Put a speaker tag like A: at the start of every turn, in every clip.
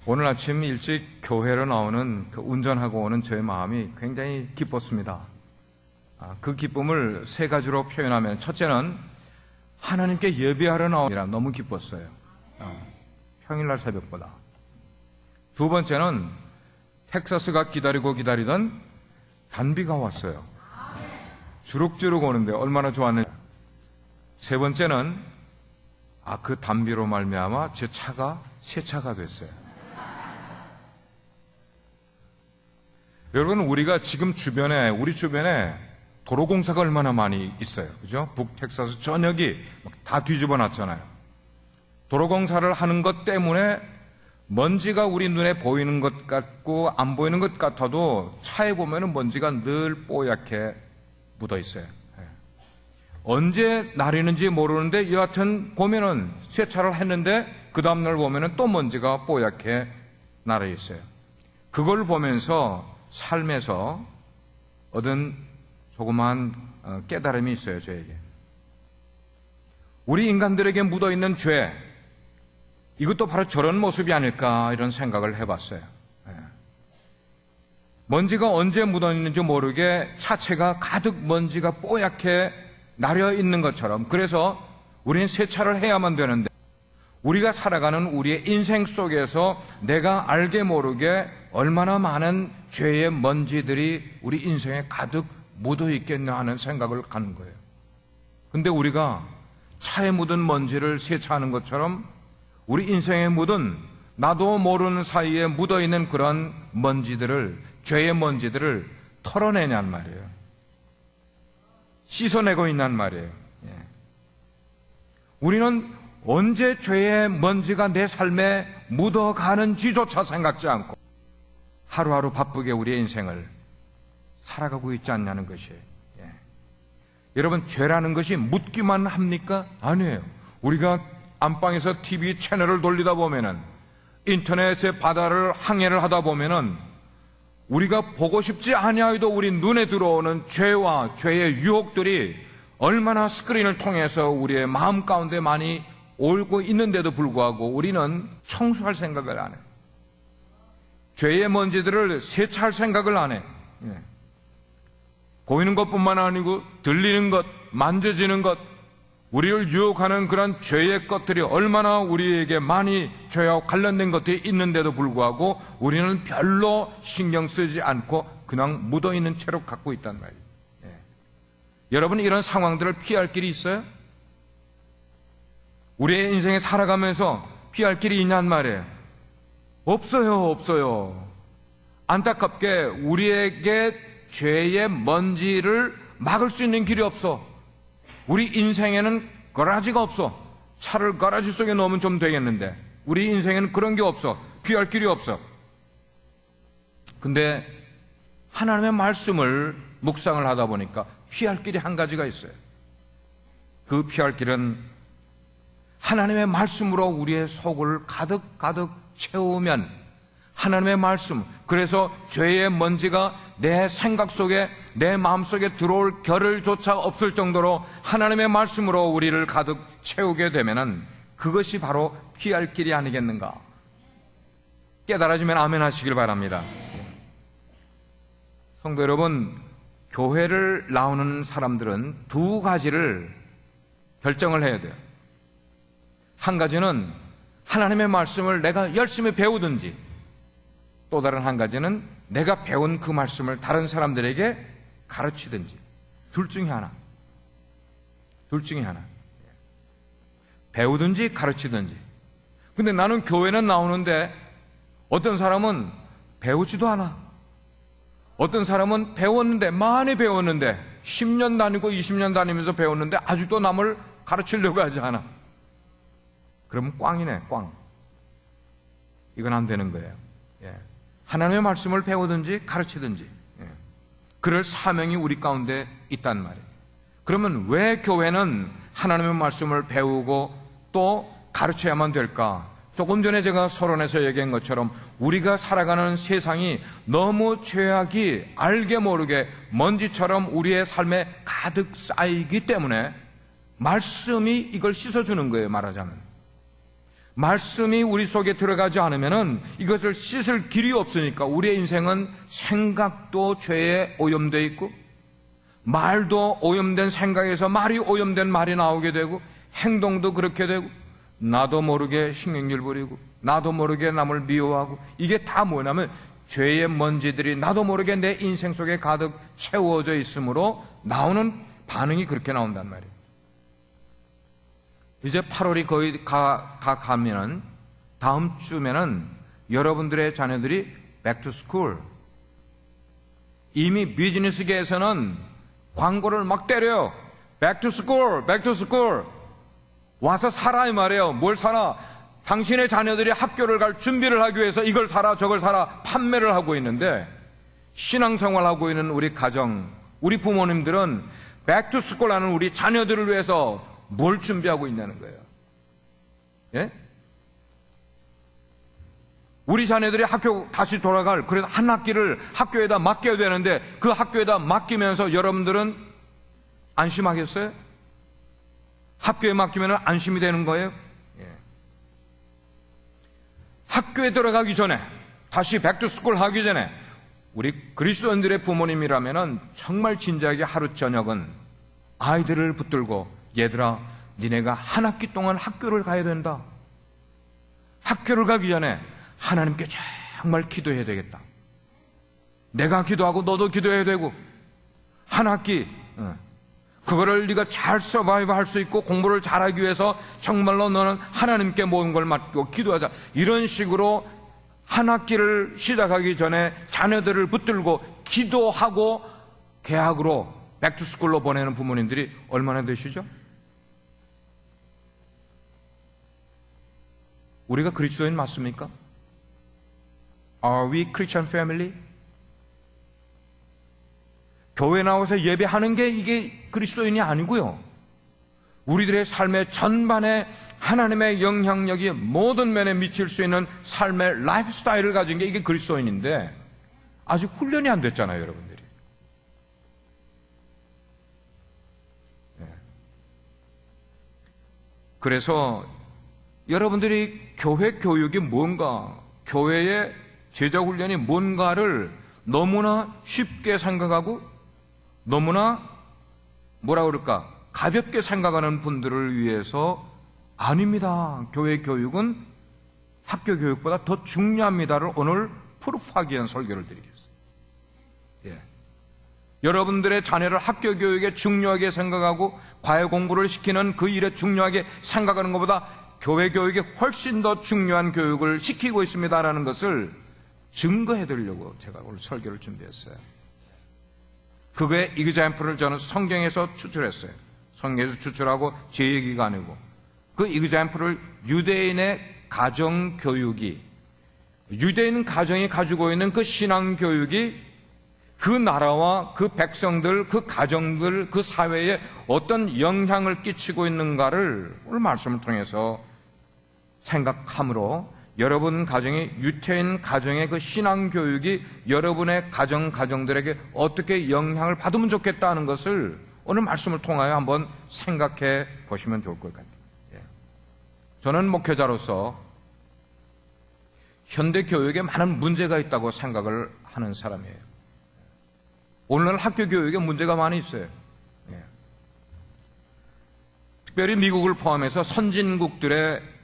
A: 오늘 아침 일찍 교회로 나오는 운전하고 오는 저의 마음이 굉장히 기뻤습니다. 그 기쁨을 세 가지로 표현하면, 첫째는 하나님께 예배하러 나오니라 너무 기뻤어요. 평일날 새벽보다. 두 번째는 텍사스가 기다리던 단비가 왔어요. 주룩주룩 오는데 얼마나 좋았는지. 세 번째는 그 단비로 말미암아 제 차가 새 차가 됐어요. 여러분, 우리가 지금 우리 주변에 도로공사가 얼마나 많이 있어요. 그죠? 북텍사스 전역이 다 뒤집어 놨잖아요. 도로공사를 하는 것 때문에 먼지가 우리 눈에 보이는 것 같고 안 보이는 것 같아도 차에 보면은 먼지가 늘 뽀얗게 묻어 있어요. 언제 날이는지 모르는데 여하튼 보면은 세차를 했는데 그 다음날 보면은 또 먼지가 뽀얗게 날아 있어요. 그걸 보면서 삶에서 얻은 조그만 깨달음이 있어요, 저에게. 우리 인간들에게 묻어있는 죄, 이것도 바로 저런 모습이 아닐까 이런 생각을 해봤어요. 먼지가 언제 묻어있는지 모르게 차체가 가득 먼지가 뽀얗게 나려 있는 것처럼, 그래서 우리는 세차를 해야만 되는데, 우리가 살아가는 우리의 인생 속에서 내가 알게 모르게 얼마나 많은 죄의 먼지들이 우리 인생에 가득 묻어 있겠나 하는 생각을 갖는 거예요. 근데 우리가 차에 묻은 먼지를 세차하는 것처럼 우리 인생에 묻은 나도 모르는 사이에 묻어 있는 그런 먼지들을, 죄의 먼지들을 털어내냔 말이에요. 씻어내고 있냔 말이에요. 우리는 언제 죄의 먼지가 내 삶에 묻어가는지조차 생각지 않고 하루하루 바쁘게 우리의 인생을 살아가고 있지 않냐는 것이에요. 여러분, 죄라는 것이 묻기만 합니까? 아니에요. 우리가 안방에서 TV 채널을 돌리다 보면은, 인터넷의 바다를 항해를 하다 보면은, 우리가 보고 싶지 아니하여도 우리 눈에 들어오는 죄와 죄의 유혹들이 얼마나 스크린을 통해서 우리의 마음 가운데 많이 올고 있는데도 불구하고 우리는 청소할 생각을 안 해요. 죄의 먼지들을 세차할 생각을 안 해요. 보이는 것뿐만 아니고 들리는 것, 만져지는 것, 우리를 유혹하는 그런 죄의 것들이 얼마나 우리에게 많이 죄와 관련된 것들이 있는데도 불구하고 우리는 별로 신경 쓰지 않고 그냥 묻어있는 채로 갖고 있단 말이에요. 여러분, 이런 상황들을 피할 길이 있어요? 우리의 인생에 살아가면서 피할 길이 있냔 말이에요. 없어요. 안타깝게 우리에게 죄의 먼지를 막을 수 있는 길이 없어. 우리 인생에는 거라지가 없어. 차를 거라지 속에 넣으면 좀 되겠는데 우리 인생에는 그런 게 없어. 피할 길이 없어. 근데 하나님의 말씀을 묵상을 하다 보니까 피할 길이 한 가지가 있어요. 그 피할 길은 하나님의 말씀으로 우리의 속을 가득 채우면, 하나님의 말씀, 그래서 죄의 먼지가 내 생각 속에, 내 마음 속에 들어올 겨를조차 없을 정도로 하나님의 말씀으로 우리를 가득 채우게 되면은 그것이 바로 피할 길이 아니겠는가. 깨달아지면 아멘 하시길 바랍니다. 성도 여러분, 교회를 나오는 사람들은 두 가지를 결정을 해야 돼요. 한 가지는 하나님의 말씀을 내가 열심히 배우든지, 또 다른 한 가지는 내가 배운 그 말씀을 다른 사람들에게 가르치든지. 둘 중에 하나. 배우든지 가르치든지. 근데 나는 교회는 나오는데 어떤 사람은 배우지도 않아. 어떤 사람은 배웠는데, 많이 배웠는데 10년 다니고 20년 다니면서 배웠는데 아직도 남을 가르치려고 하지 않아. 그러면 꽝이네, 꽝. 이건 안 되는 거예요. 하나님의 말씀을 배우든지 가르치든지, 그럴 사명이 우리 가운데 있단 말이에요. 그러면 왜 교회는 하나님의 말씀을 배우고 또 가르쳐야만 될까? 조금 전에 제가 서론에서 얘기한 것처럼 우리가 살아가는 세상이 너무 죄악이 알게 모르게 먼지처럼 우리의 삶에 가득 쌓이기 때문에 말씀이 이걸 씻어주는 거예요, 말하자면. 말씀이 우리 속에 들어가지 않으면은 이것을 씻을 길이 없으니까 우리의 인생은 생각도 죄에 오염되어 있고, 말도 오염된 생각에서 말이 오염된 말이 나오게 되고, 행동도 그렇게 되고, 나도 모르게 신경질 부리고, 나도 모르게 남을 미워하고, 이게 다 뭐냐면 죄의 먼지들이 나도 모르게 내 인생 속에 가득 채워져 있으므로 나오는 반응이 그렇게 나온단 말이에요. 이제 8월이 거의 다 가면은 다음 주면은 여러분들의 자녀들이 백투스쿨, 이미 비즈니스계에서는 광고를 막 때려요. 백투스쿨, 백투스쿨. 와서 사라 이 말이에요. 뭘 사라? 당신의 자녀들이 학교를 갈 준비를 하기 위해서 이걸 사라 저걸 사라 판매를 하고 있는데, 신앙생활하고 있는 우리 가정, 우리 부모님들은 백투스쿨 하는 우리 자녀들을 위해서 뭘 준비하고 있냐는 거예요. 예? 우리 자녀들이 학교 다시 돌아갈, 그래서 한 학기를 학교에다 맡겨야 되는데 그 학교에다 맡기면서 여러분들은 안심하겠어요? 학교에 맡기면 안심이 되는 거예요? 예. 학교에 들어가기 전에, 다시 백투스쿨 하기 전에 우리 그리스도인들의 부모님이라면 정말 진지하게 하루 저녁은 아이들을 붙들고, 얘들아, 니네가 한 학기 동안 학교를 가야 된다. 학교를 가기 전에 하나님께 정말 기도해야 되겠다. 내가 기도하고 너도 기도해야 되고, 한 학기 그거를 네가 잘 서바이브 할 수 있고 공부를 잘하기 위해서 정말로 너는 하나님께 모든 걸 맡기고 기도하자. 이런 식으로 한 학기를 시작하기 전에 자녀들을 붙들고 기도하고 개학으로 백투스쿨로 보내는 부모님들이 얼마나 되시죠? 우리가 그리스도인 맞습니까? Are we Christian family? 교회 나와서 예배하는 게 이게 그리스도인이 아니고요. 우리들의 삶의 전반에 하나님의 영향력이 모든 면에 미칠 수 있는 삶의 라이프 스타일을 가진 게 이게 그리스도인인데, 아직 훈련이 안 됐잖아요, 여러분들이. 그래서 여러분들이 교회 교육이 뭔가, 교회의 제자 훈련이 뭔가를 너무나 쉽게 생각하고 너무나 뭐라 그럴까, 가볍게 생각하는 분들을 위해서 아닙니다. 교회 교육은 학교 교육보다 더 중요합니다를 오늘 프루프하기 위한 설교를 드리겠습니다. 예. 여러분들의 자녀를 학교 교육에 중요하게 생각하고 과외 공부를 시키는 그 일에 중요하게 생각하는 것보다 교회 교육이 훨씬 더 중요한 교육을 시키고 있습니다라는 것을 증거해 드리려고 제가 오늘 설교를 준비했어요. 그거의 이그젬플을 저는 성경에서 추출했어요. 성경에서 추출하고 제 얘기가 아니고, 그 이그젬플을 유대인의 가정교육이, 유대인 가정이 가지고 있는 그 신앙교육이 그 나라와 그 백성들, 그 가정들, 그 사회에 어떤 영향을 끼치고 있는가를 오늘 말씀을 통해서 생각함으로, 여러분 가정이, 유태인 가정의 그 신앙교육이 여러분의 가정들에게 어떻게 영향을 받으면 좋겠다는 것을 오늘 말씀을 통하여 한번 생각해 보시면 좋을 것 같아요. 저는 목회자로서 현대 교육에 많은 문제가 있다고 생각을 하는 사람이에요. 오늘날 학교 교육에 문제가 많이 있어요. 특별히 미국을 포함해서 선진국들의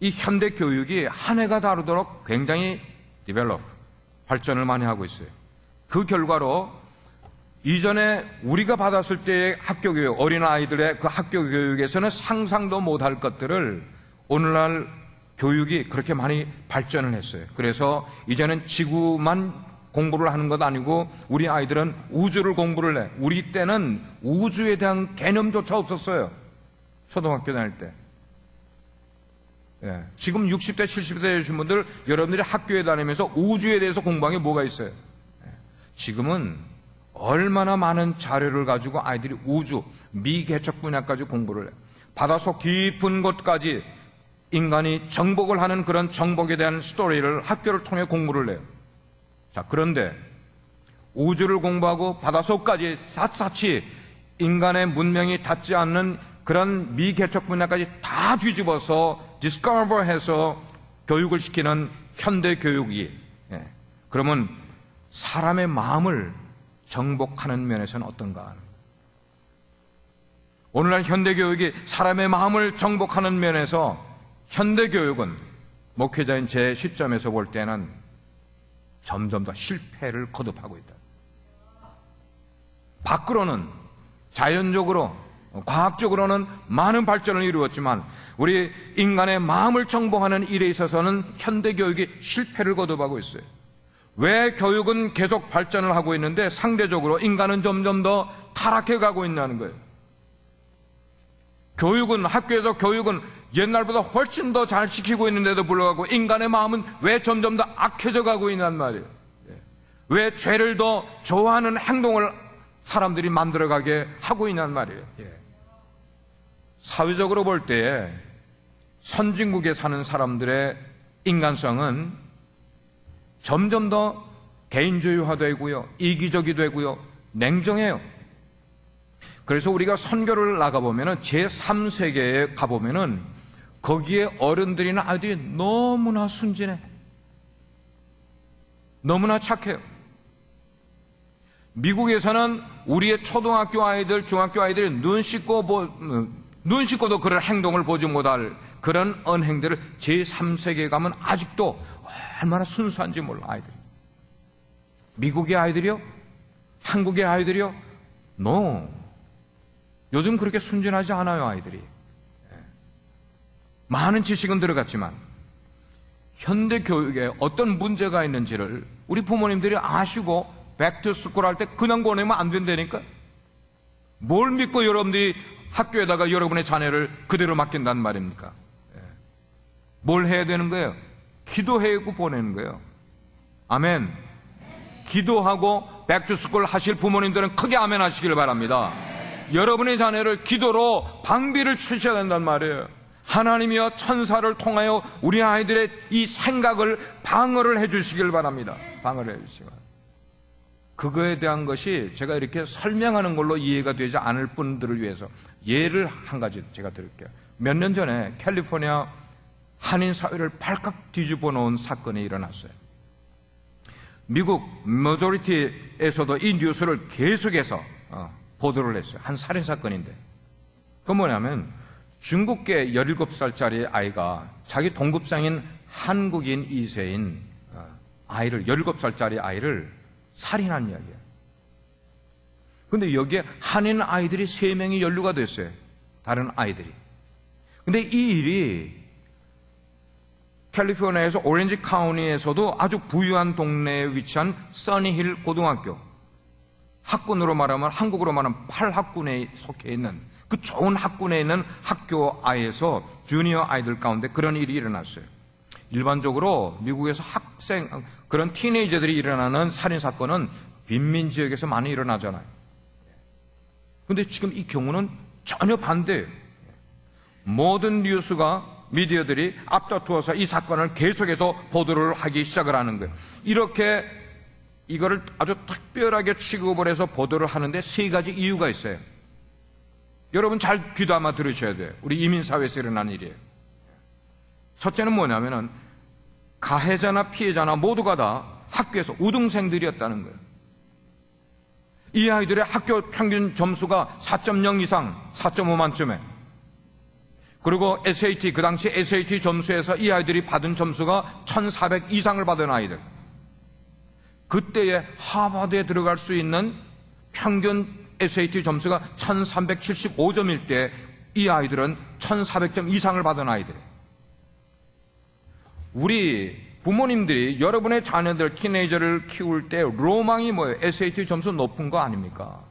A: 이 현대 교육이 한 해가 다르도록 굉장히 발전을 많이 하고 있어요. 그 결과로 이전에 우리가 받았을 때의 학교 교육, 어린아이들의 그 학교 교육에서는 상상도 못할 것들을 오늘날 교육이 그렇게 많이 발전을 했어요. 그래서 이제는 지구만 공부를 하는 것 아니고 우리 아이들은 우주를 공부를 해. 우리 때는 우주에 대한 개념조차 없었어요. 초등학교 다닐 때. 지금 60대, 70대 되신 분들, 여러분들이 학교에 다니면서 우주에 대해서 공부한 게 뭐가 있어요? 지금은 얼마나 많은 자료를 가지고 아이들이 우주, 미개척 분야까지 공부를 해요. 바닷속 깊은 곳까지 인간이 정복을 하는 그런 정복에 대한 스토리를 학교를 통해 공부를 해요. 자, 그런데 우주를 공부하고 바닷속까지 샅샅이 인간의 문명이 닿지 않는 그런 미개척 분야까지 다 뒤집어서 디스커버해서 교육을 시키는 현대 교육이, 그러면 사람의 마음을 정복하는 면에서는 어떤가? 오늘날 현대 교육이 사람의 마음을 정복하는 면에서 현대 교육은 목회자인 제 시점에서 볼 때는 점점 더 실패를 거듭하고 있다. 밖으로는 자연적으로, 과학적으로는 많은 발전을 이루었지만 우리 인간의 마음을 정복하는 일에 있어서는 현대 교육이 실패를 거듭하고 있어요. 왜 교육은 계속 발전을 하고 있는데 상대적으로 인간은 점점 더 타락해 가고 있냐는 거예요. 학교에서 교육은 옛날보다 훨씬 더 잘 시키고 있는데도 불구하고 인간의 마음은 왜 점점 더 악해져 가고 있냔 말이에요. 왜 죄를 더 좋아하는 행동을 사람들이 만들어가게 하고 있냔 말이에요. 사회적으로 볼 때 선진국에 사는 사람들의 인간성은 점점 더 개인주의화되고요, 이기적이 되고요, 냉정해요. 그래서 우리가 선교를 나가보면은 제3세계에 가보면은 거기에 어른들이나 아이들이 너무나 순진해. 너무나 착해요. 미국에서는 우리의 초등학교 아이들, 중학교 아이들이 눈 씻고도 그런 행동을 보지 못할 그런 언행들을 제3세계에 가면 아직도 얼마나 순수한지 몰라, 아이들. 미국의 아이들이요? 한국의 아이들이요? No. 요즘 그렇게 순진하지 않아요, 아이들이. 많은 지식은 들어갔지만 현대 교육에 어떤 문제가 있는지를 우리 부모님들이 아시고 백투스쿨 할 때 그냥 보내면 안 된다니까. 뭘 믿고 여러분들이 학교에다가 여러분의 자녀를 그대로 맡긴단 말입니까? 뭘 해야 되는 거예요? 기도하고 보내는 거예요. 아멘. 기도하고 백투스쿨 하실 부모님들은 크게 아멘 하시길 바랍니다. 여러분의 자녀를 기도로 방비를 치셔야 된단 말이에요. 하나님이여 천사를 통하여 우리 아이들의 이 생각을 방어를 해주시길 바랍니다. 방어를 해주시기 바랍니다. 그거에 대한 것이 제가 이렇게 설명하는 걸로 이해가 되지 않을 분들을 위해서 예를 한 가지 제가 드릴게요. 몇 년 전에 캘리포니아 한인 사회를 발칵 뒤집어 놓은 사건이 일어났어요. 미국 머저리티에서도 이 뉴스를 계속해서 보도를 했어요. 한 살인사건인데. 그건 뭐냐면 중국계 17살짜리 아이가 자기 동급생인 한국인 2세인 아이를, 17살짜리 아이를 살인한 이야기예요. 근데 여기에 한인 아이들이 3명이 연루가 됐어요. 다른 아이들이. 근데 이 일이 캘리포니아에서 오렌지 카운티에서도 아주 부유한 동네에 위치한 써니힐 고등학교, 학군으로 말하면, 한국으로 말하면 8학군에 속해 있는 그 좋은 학군에 있는 학교 아이에서 주니어 아이들 가운데 그런 일이 일어났어요. 일반적으로 미국에서 그런 티네이저들이 일어나는 살인사건은 빈민 지역에서 많이 일어나잖아요. 근데 지금 이 경우는 전혀 반대예요. 모든 뉴스가, 미디어들이 앞다투어서 이 사건을 계속해서 보도를 하기 시작을 하는 거예요. 이렇게 이거를 아주 특별하게 취급을 해서 보도를 하는데 3가지 이유가 있어요. 여러분 잘 귀담아 들으셔야 돼요. 우리 이민사회에서 일어난 일이에요. 첫째는 뭐냐면은 가해자나 피해자나 모두가 다 학교에서 우등생들이었다는 거예요. 이 아이들의 학교 평균 점수가 4.0 이상, 4.5 만점에, 그리고 SAT, 그 당시 SAT 점수에서 이 아이들이 받은 점수가 1400 이상을 받은 아이들. 그때에 하버드에 들어갈 수 있는 평균 SAT 점수가 1375점일 때 이 아이들은 1400점 이상을 받은 아이들. 우리 부모님들이 여러분의 자녀들, 티네이저를 키울 때 로망이 뭐예요? SAT 점수 높은 거 아닙니까?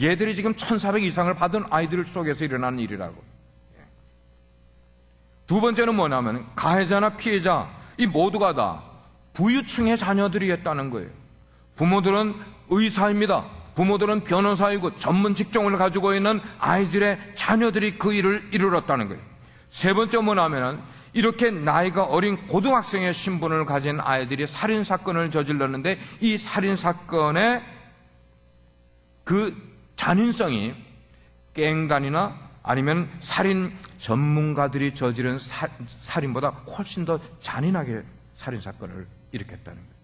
A: 얘들이 지금 1400 이상을 받은 아이들 속에서 일어나는 일이라고. 두 번째는 뭐냐면 가해자나 피해자 이 모두가 다 부유층의 자녀들이었다는 거예요. 부모들은 의사입니다. 부모들은 변호사이고 전문 직종을 가지고 있는 아이들의 자녀들이 그 일을 이루었다는 거예요. 세 번째 뭐냐면 이렇게 나이가 어린 고등학생의 신분을 가진 아이들이 살인사건을 저질렀는데 이 살인사건의 그 잔인성이 갱단이나 아니면 살인 전문가들이 저지른 살인보다 훨씬 더 잔인하게 살인사건을 일으켰다는 거예요.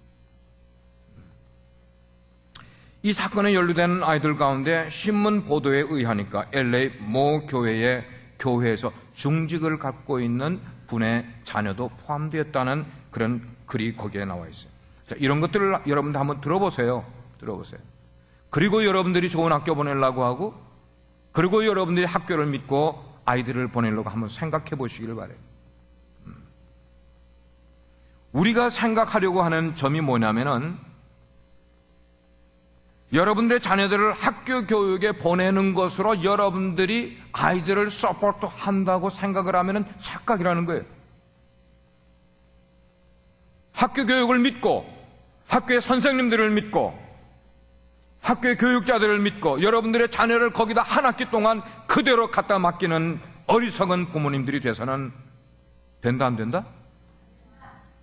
A: 이 사건에 연루된 아이들 가운데 신문 보도에 의하니까 LA 모 교회에서 중직을 갖고 있는 분의 자녀도 포함되었다는 그런 글이 거기에 나와 있어요. 자, 이런 것들을 여러분들 한번 들어보세요. 그리고 여러분들이 좋은 학교 보내려고 하고, 그리고 여러분들이 학교를 믿고 아이들을 보내려고 한번 생각해 보시길 바래요. 우리가 생각하려고 하는 점이 뭐냐면은, 여러분들의 자녀들을 학교 교육에 보내는 것으로 여러분들이 아이들을 서포트 한다고 생각을 하면은 착각이라는 거예요. 학교 교육을 믿고, 학교의 선생님들을 믿고, 학교의 교육자들을 믿고 여러분들의 자녀를 거기다 한 학기 동안 그대로 갖다 맡기는 어리석은 부모님들이 돼서는 된다, 안 된다?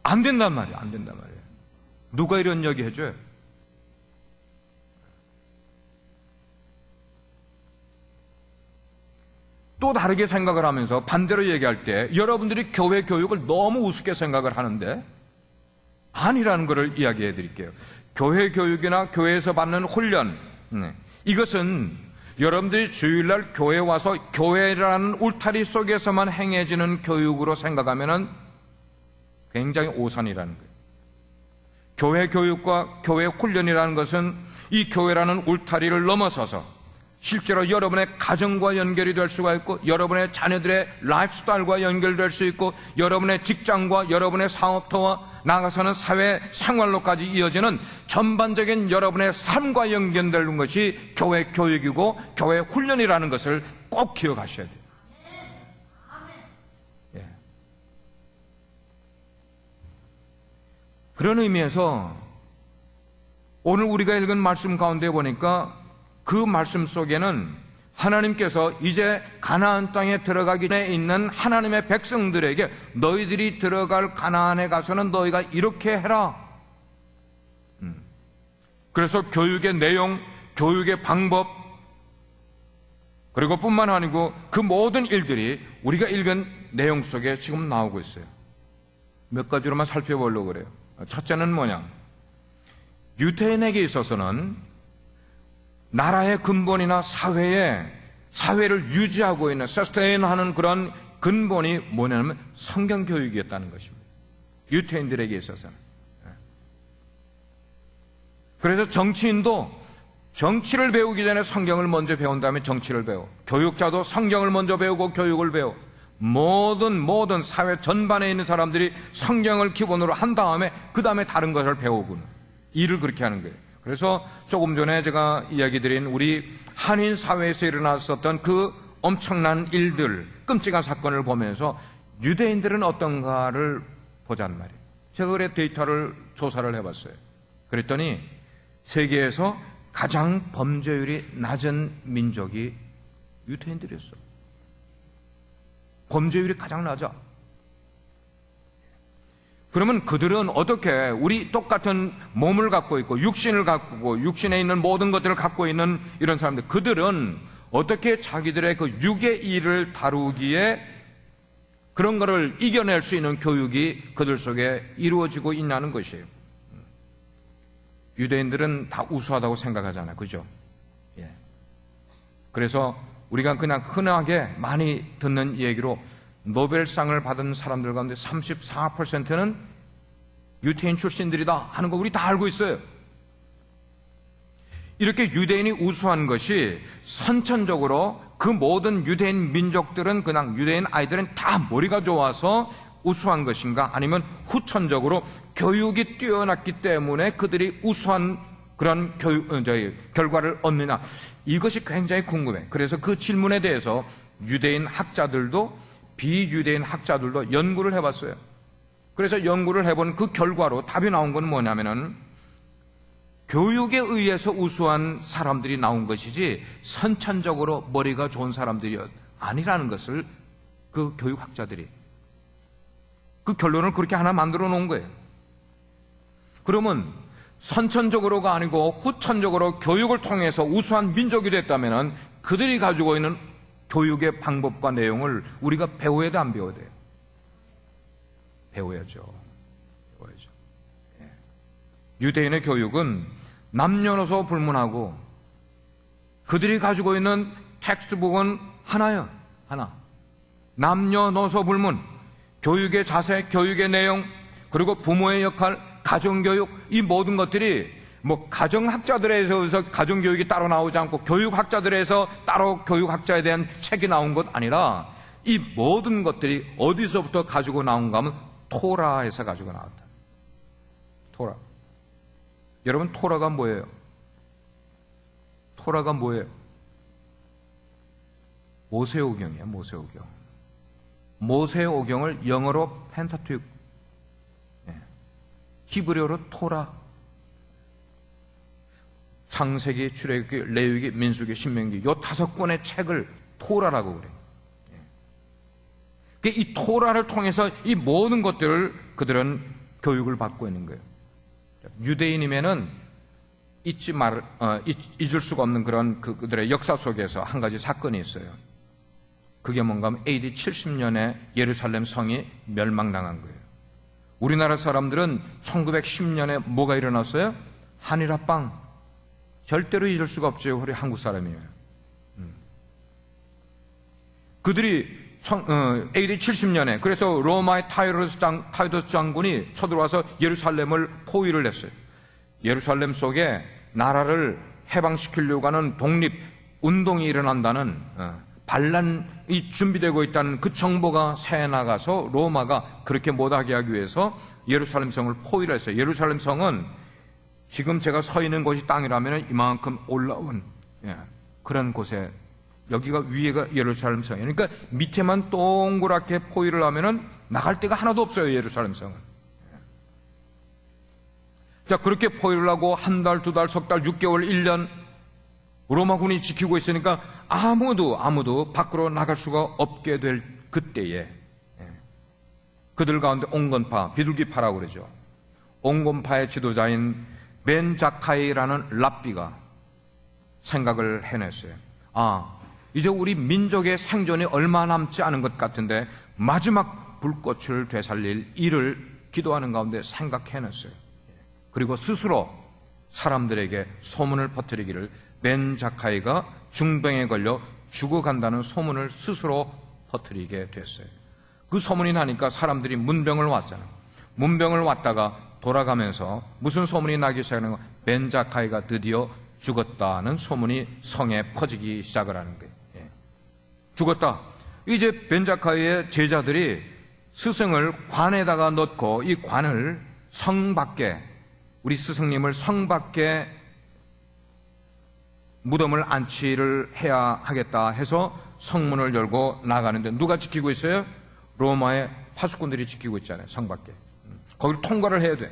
A: 안 된단 말이에요. 누가 이런 얘기 해줘요? 또 다르게 생각을 하면서 반대로 얘기할 때 여러분들이 교회 교육을 너무 우습게 생각을 하는데 아니라는 것을 이야기해 드릴게요. 교회 교육이나 교회에서 받는 훈련, 이것은 여러분들이 주일날 교회에 와서 교회라는 울타리 속에서만 행해지는 교육으로 생각하면 굉장히 오산이라는 거예요. 교회 교육과 교회 훈련이라는 것은 이 교회라는 울타리를 넘어서서 실제로 여러분의 가정과 연결이 될 수가 있고, 여러분의 자녀들의 라이프스타일과 연결될 수 있고, 여러분의 직장과 여러분의 사업터와 나아가서는 사회 생활로까지 이어지는 전반적인 여러분의 삶과 연결되는 것이 교회 교육이고 교회 훈련이라는 것을 꼭 기억하셔야 돼요. 예. 그런 의미에서 오늘 우리가 읽은 말씀 가운데 보니까 그 말씀 속에는 하나님께서 이제 가나안 땅에 들어가기 전에 있는 하나님의 백성들에게 너희들이 들어갈 가나안에 가서는 너희가 이렇게 해라. 그래서 교육의 내용, 교육의 방법, 그리고 뿐만 아니고 그 모든 일들이 우리가 읽은 내용 속에 지금 나오고 있어요. 몇 가지로만 살펴보려고 그래요. 첫째는 뭐냐? 유대인에게 있어서는 나라의 근본이나 사회를 유지하고 있는 서스테인하는 그런 근본이 뭐냐면 성경 교육이었다는 것입니다. 유대인들에게 있어서는. 그래서 정치인도 정치를 배우기 전에 성경을 먼저 배운 다음에 정치를 배워. 교육자도 성경을 먼저 배우고 교육을 배워. 모든 사회 전반에 있는 사람들이 성경을 기본으로 한 다음에 그 다음에 다른 것을 배우고는 일을 그렇게 하는 거예요. 그래서 조금 전에 제가 이야기 드린 우리 한인 사회에서 일어났었던 그 엄청난 일들, 끔찍한 사건을 보면서 유대인들은 어떤가를 보자는 말이에요. 제가 그래 데이터를 조사를 해봤어요. 그랬더니 세계에서 가장 범죄율이 낮은 민족이 유대인들이었어요. 범죄율이 가장 낮아. 그러면 그들은 어떻게 우리 똑같은 몸을 갖고 있고 육신을 갖고 육신에 있는 모든 것들을 갖고 있는 이런 사람들, 그들은 어떻게 자기들의 그 육의 일을 다루기에 그런 거를 이겨낼 수 있는 교육이 그들 속에 이루어지고 있냐는 것이에요. 유대인들은 다 우수하다고 생각하잖아요. 그죠? 예. 그래서 우리가 그냥 흔하게 많이 듣는 얘기로 노벨상을 받은 사람들 가운데 34%는 유대인 출신들이다 하는 거 우리 다 알고 있어요. 이렇게 유대인이 우수한 것이 선천적으로 그 모든 유대인 민족들은 그냥 유대인 아이들은 다 머리가 좋아서 우수한 것인가, 아니면 후천적으로 교육이 뛰어났기 때문에 그들이 우수한 그런 결과를 얻느냐, 이것이 굉장히 궁금해. 그래서 그 질문에 대해서 유대인 학자들도 비유대인 학자들도 연구를 해봤어요. 그래서 연구를 해본 그 결과로 답이 나온 건 뭐냐면은 교육에 의해서 우수한 사람들이 나온 것이지 선천적으로 머리가 좋은 사람들이 아니라는 것을 그 교육학자들이 그 결론을 그렇게 하나 만들어 놓은 거예요. 그러면 선천적으로가 아니고 후천적으로 교육을 통해서 우수한 민족이 됐다면은 그들이 가지고 있는 교육의 방법과 내용을 우리가 배워야 돼, 안 배워야 돼요? 배워야죠. 배워야죠. 예. 유대인의 교육은 남녀노소 불문하고 그들이 가지고 있는 텍스트북은 하나야, 하나. 남녀노소 불문, 교육의 자세, 교육의 내용, 그리고 부모의 역할, 가정교육, 이 모든 것들이 뭐 가정학자들에서 가정교육이 따로 나오지 않고 교육학자들에서 따로 교육학자에 대한 책이 나온 것 아니라 이 모든 것들이 어디서부터 가지고 나온가 하면 토라에서 가지고 나왔다. 토라. 여러분, 토라가 뭐예요? 토라가 뭐예요? 모세오경이에요. 모세오경. 모세오경을 영어로 펜타투육, 히브리어로 토라. 창세기, 출애굽기, 레위기, 민수기, 신명기 요 5권의 책을 토라라고 그래요. 이 토라를 통해서 이 모든 것들을 그들은 교육을 받고 있는 거예요. 유대인이면은 잊을 수가 없는 그런 그들의 역사 속에서 한 가지 사건이 있어요. 그게 뭔가 하면 AD 70년에 예루살렘 성이 멸망당한 거예요. 우리나라 사람들은 1910년에 뭐가 일어났어요? 한일합방. 절대로 잊을 수가 없죠. 우리 한국 사람이에요. 그들이 AD 70년에 그래서 로마의 타이더스 장군이 쳐들어와서 예루살렘을 포위를 했어요. 예루살렘 속에 나라를 해방시키려고 하는 독립운동이 일어난다는 반란이 준비되고 있다는 그 정보가 새나가서 로마가 그렇게 못하게 하기 위해서 예루살렘 성을 포위를 했어요. 예루살렘 성은 지금 제가 서 있는 곳이 땅이라면 이만큼 올라온 그런 곳에, 여기가 위에가 예루살렘 성이에요. 그러니까 밑에만 동그랗게 포위를 하면은 나갈 데가 하나도 없어요. 예루살렘 성은. 자, 그렇게 포위를 하고 한 달, 두 달, 석 달, 6개월, 1년 로마군이 지키고 있으니까 아무도 밖으로 나갈 수가 없게 될 그때에 그들 가운데 온건파, 비둘기파라고 그러죠. 온건파의 지도자인 벤자카이라는 랍비가 생각을 해냈어요. 이제 우리 민족의 생존이 얼마 남지 않은 것 같은데 마지막 불꽃을 되살릴 일을 기도하는 가운데 생각해냈어요. 그리고 스스로 사람들에게 소문을 퍼뜨리기를, 벤자카이가 중병에 걸려 죽어간다는 소문을 스스로 퍼뜨리게 됐어요. 그 소문이 나니까 사람들이 문병을 왔잖아요. 문병을 왔다가 돌아가면서 무슨 소문이 나기 시작하는 거? 벤자카이가 드디어 죽었다는 소문이 성에 퍼지기 시작을 하는 거예요. 죽었다. 이제 벤자카이의 제자들이 스승을 관에다가 넣고 이 관을 성 밖에, 우리 스승님을 성 밖에 무덤을 안치를 해야 하겠다 해서 성문을 열고 나가는데 누가 지키고 있어요? 로마의 파수꾼들이 지키고 있잖아요. 성 밖에. 거기를 통과를 해야 돼.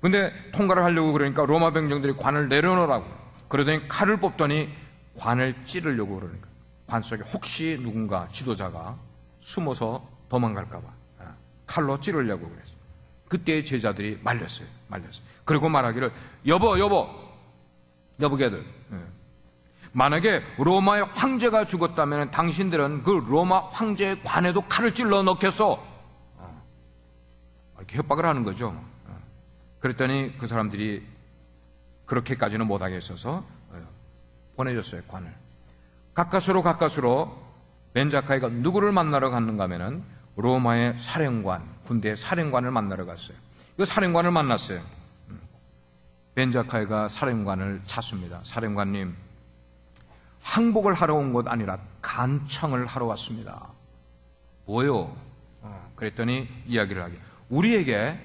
A: 근데 통과를 하려고 그러니까 로마 병정들이 관을 내려놓으라고. 그러더니 칼을 뽑더니 관을 찌르려고 그러니까. 관 속에 혹시 누군가 지도자가 숨어서 도망갈까봐 칼로 찌르려고 그랬어요. 그때 제자들이 말렸어요. 그리고 말하기를, 여보게들, 만약에 로마의 황제가 죽었다면 당신들은 그 로마 황제의 관에도 칼을 찔러 넣겠어. 이렇게 협박을 하는 거죠. 그랬더니 그 사람들이 그렇게까지는 못하게 있어서 보내줬어요. 관을. 가까스로 벤자카이가 누구를 만나러 갔는가 하면은 로마의 사령관, 군대의 사령관을 만나러 갔어요. 그 사령관을 만났어요. 벤자카이가 사령관을 찾습니다. 사령관님, 항복을 하러 온 것 아니라 간청을 하러 왔습니다. 뭐요? 그랬더니 이야기를 하게, 우리에게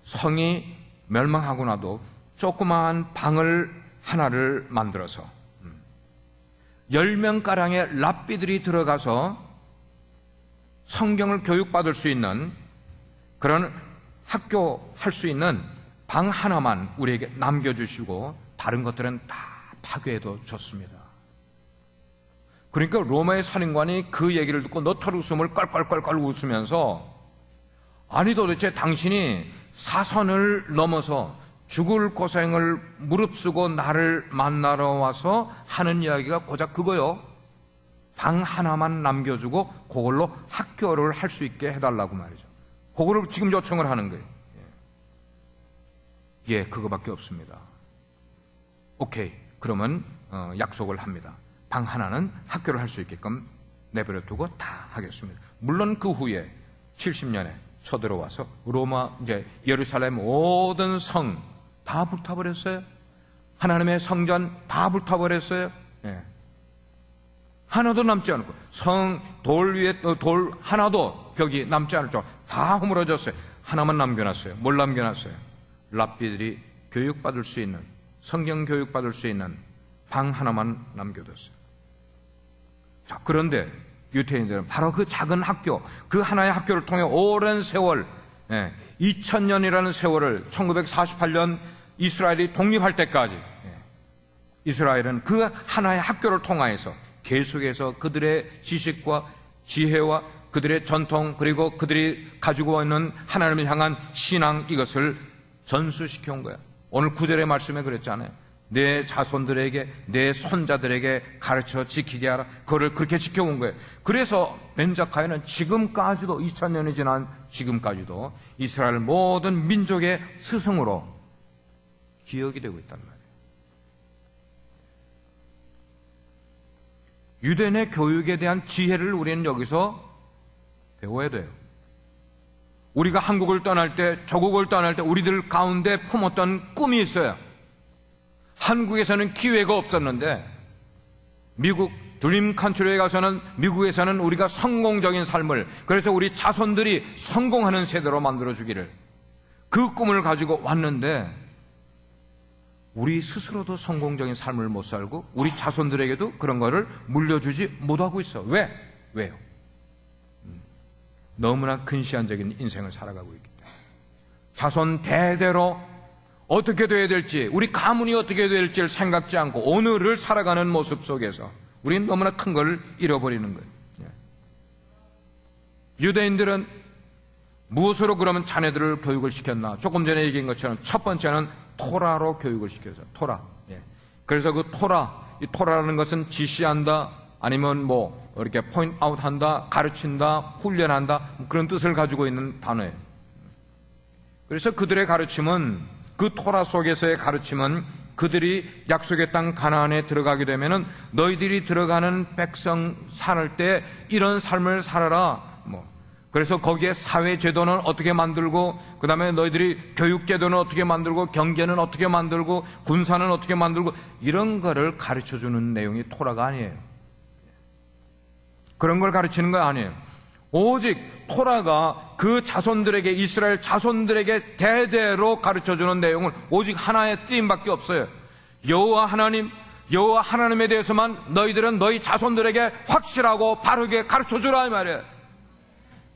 A: 성이 멸망하고 나도 조그마한 방을 하나를 만들어서 10명가량의 랍비들이 들어가서 성경을 교육받을 수 있는 그런 학교 할 수 있는 방 하나만 우리에게 남겨주시고 다른 것들은 다 파괴해도 좋습니다. 그러니까 로마의 사령관이 그 얘기를 듣고 너털 웃음을 껄껄껄껄 웃으면서, 아니 도대체 당신이 사선을 넘어서 죽을 고생을 무릅쓰고 나를 만나러 와서 하는 이야기가 고작 그거요. 방 하나만 남겨주고 그걸로 학교를 할 수 있게 해달라고 말이죠. 그거를 지금 요청을 하는 거예요. 예, 그거밖에 없습니다. 오케이, 그러면 약속을 합니다. 방 하나는 학교를 할 수 있게끔 내버려 두고 다 하겠습니다. 물론 그 후에 70년에 쳐들어와서 로마, 이제 예루살렘 모든 성 다 불타버렸어요. 하나님의 성전 다 불타버렸어요. 예. 하나도 남지 않고 성 돌 위에 돌 하나도 벽이 남지 않을 정도 다 허물어졌어요. 하나만 남겨놨어요. 뭘 남겨놨어요? 랍비들이 교육받을 수 있는, 성경 교육받을 수 있는 방 하나만 남겨뒀어요. 자, 그런데 유태인들은 바로 그 작은 학교, 그 하나의 학교를 통해 오랜 세월, 2000년이라는 세월을 1948년 이스라엘이 독립할 때까지 이스라엘은 그 하나의 학교를 통하여서 계속해서 그들의 지식과 지혜와 그들의 전통, 그리고 그들이 가지고 있는 하나님을 향한 신앙, 이것을 전수시켜 온 거야. 오늘 9절의 말씀에 그랬잖아요. 내 자손들에게, 내 손자들에게 가르쳐 지키게 하라. 그거를 그렇게 지켜온 거예요. 그래서 벤자카이는 지금까지도, 2000년이 지난 지금까지도 이스라엘 모든 민족의 스승으로 기억이 되고 있단 말이에요. 유대인의 교육에 대한 지혜를 우리는 여기서 배워야 돼요. 우리가 한국을 떠날 때, 조국을 떠날 때 우리들 가운데 품었던 꿈이 있어요. 한국에서는 기회가 없었는데 미국 드림 컨트리에 가서는, 미국에서는 우리가 성공적인 삶을, 그래서 우리 자손들이 성공하는 세대로 만들어주기를, 그 꿈을 가지고 왔는데 우리 스스로도 성공적인 삶을 못 살고 우리 자손들에게도 그런 거를 물려주지 못하고 있어. 왜요? 너무나 근시안적인 인생을 살아가고 있기 때문에. 자손 대대로 어떻게 돼야 될지, 우리 가문이 어떻게 될지를 생각지 않고 오늘을 살아가는 모습 속에서 우리는 너무나 큰 걸 잃어버리는 거예요. 유대인들은 무엇으로 그러면 자녀들을 교육을 시켰나? 조금 전에 얘기한 것처럼 첫 번째는 토라로 교육을 시켜서, 토라. 그래서 그 토라, 이 토라라는 것은 지시한다, 아니면 뭐 이렇게 포인트 아웃 한다, 가르친다, 훈련한다, 그런 뜻을 가지고 있는 단어예요. 그래서 그들의 가르침은, 그 토라 속에서의 가르침은, 그들이 약속의 땅 가나안에 들어가게 되면은 너희들이 들어가는 백성 살을 때 이런 삶을 살아라. 그래서 거기에 사회 제도는 어떻게 만들고, 그 다음에 너희들이 교육 제도는 어떻게 만들고, 경제는 어떻게 만들고, 군사는 어떻게 만들고, 이런 거를 가르쳐 주는 내용이 토라가 아니에요. 그런 걸 가르치는 거 아니에요. 오직 토라가 그 자손들에게, 이스라엘 자손들에게 대대로 가르쳐 주는 내용은 오직 하나의 띠임밖에 없어요. 여호와 하나님, 여호와 하나님에 대해서만 너희들은 너희 자손들에게 확실하고 바르게 가르쳐 주라, 이 말이에요.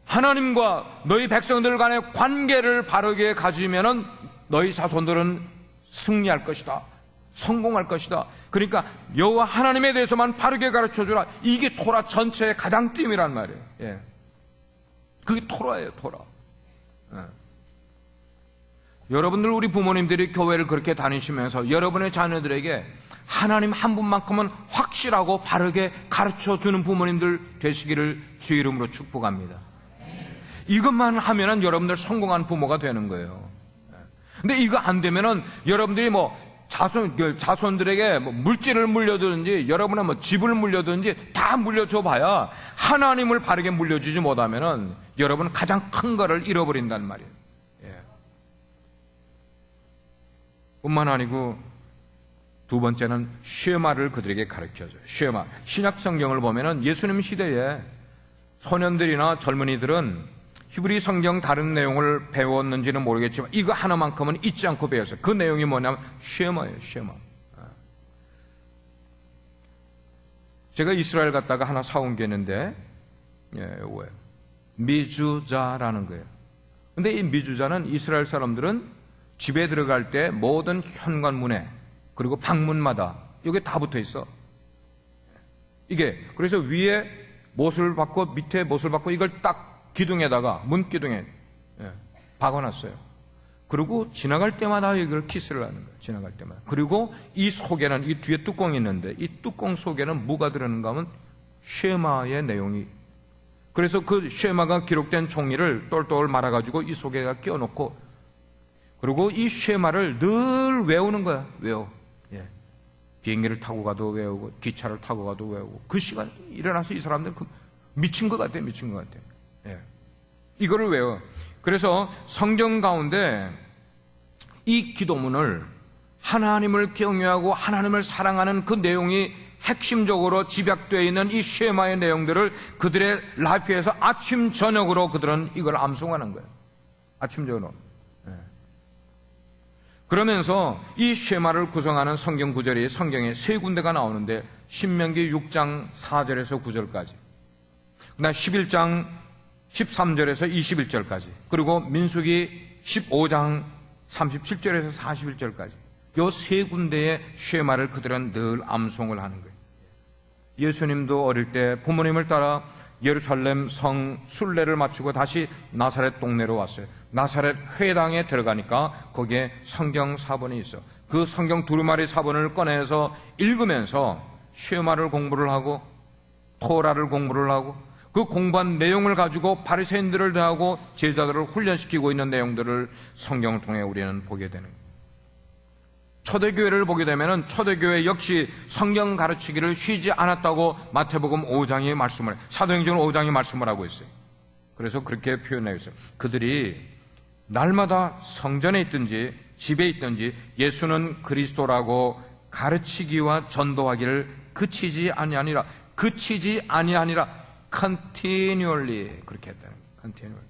A: 하나님과 너희 백성들 간의 관계를 바르게 가지면은 너희 자손들은 승리할 것이다, 성공할 것이다. 그러니까 여호와 하나님에 대해서만 바르게 가르쳐 주라. 이게 토라 전체의 가장 띠임이란 말이에요. 그게 토라예요, 토라. 여러분들, 우리 부모님들이 교회를 그렇게 다니시면서 여러분의 자녀들에게 하나님 한 분만큼은 확실하고 바르게 가르쳐 주는 부모님들 되시기를 주 이름으로 축복합니다. 이것만 하면은 여러분들 성공한 부모가 되는 거예요. 근데 이거 안 되면은 여러분들이 뭐 자손들에게 뭐 물질을 물려주든지, 여러분의 뭐 집을 물려주든지 다 물려줘 봐야 하나님을 바르게 물려주지 못하면은 여러분 가장 큰 거를 잃어버린단 말이에요. 뿐만 아니고 두 번째는 쉐마를 그들에게 가르쳐줘요. 쉐마. 신약 성경을 보면은 예수님 시대에 소년들이나 젊은이들은 히브리 성경 다른 내용을 배웠는지는 모르겠지만 이거 하나만큼은 잊지 않고 배웠어요. 그 내용이 뭐냐면 쉐마예요, 쉐마. 제가 이스라엘 갔다가 하나 사온 게 있는데, 미주자라는 거예요. 근데 이 미주자는 이스라엘 사람들은 집에 들어갈 때 모든 현관문에, 그리고 방문마다 이게 다 붙어 있어. 이게 그래서 위에 못을 받고 밑에 못을 받고 이걸 딱 기둥에다가, 문 기둥에 박아놨어요. 그리고 지나갈 때마다 이걸 키스를 하는 거예요. 지나갈 때마다. 그리고 이 속에는, 이 뒤에 뚜껑이 있는데 이 뚜껑 속에는 뭐가 들어있는가 하면 쉐마의 내용이, 그래서 그 쉐마가 기록된 종이를 똘똘 말아가지고 이 속에다 끼워놓고, 그리고 이 쉐마를 늘 외우는 거야. 외워. 예. 비행기를 타고 가도 외우고 기차를 타고 가도 외우고, 그 시간 일어나서 이 사람들 미친 것 같아. 미친 것 같아. 예. 이거를 외워. 그래서 성경 가운데 이 기도문을, 하나님을 경외하고 하나님을 사랑하는 그 내용이 핵심적으로 집약되어 있는 이 쉐마의 내용들을 그들의 라이프에서 아침 저녁으로 그들은 이걸 암송하는 거예요. 아침 저녁으로. 예. 그러면서 이 쉐마를 구성하는 성경 구절이 성경에 세 군데가 나오는데, 신명기 6장 4절에서 9절까지, 그다음 11장 13절에서 21절까지, 그리고 민수기 15장 37절에서 41절까지, 요 세 군데의 쉐마를 그들은 늘 암송을 하는 거예요. 예수님도 어릴 때 부모님을 따라 예루살렘 성 순례를 마치고 다시 나사렛 동네로 왔어요. 나사렛 회당에 들어가니까 거기에 성경 사본이 있어. 그 성경 두루마리 사본을 꺼내서 읽으면서 쉐마를 공부를 하고 토라를 공부를 하고, 그 공부한 내용을 가지고 바리새인들을 대하고 제자들을 훈련시키고 있는 내용들을 성경을 통해 우리는 보게 되는 거예요. 초대교회를 보게 되면 초대교회 역시 성경 가르치기를 쉬지 않았다고 마태복음 5장이 말씀을, 사도행전 5장이 말씀을 하고 있어요. 그래서 그렇게 표현하고 있어요. 그들이 날마다 성전에 있든지 집에 있든지 예수는 그리스도라고 가르치기와 전도하기를 그치지 아니하니라 continually, 그렇게 했다는 거예요. continually.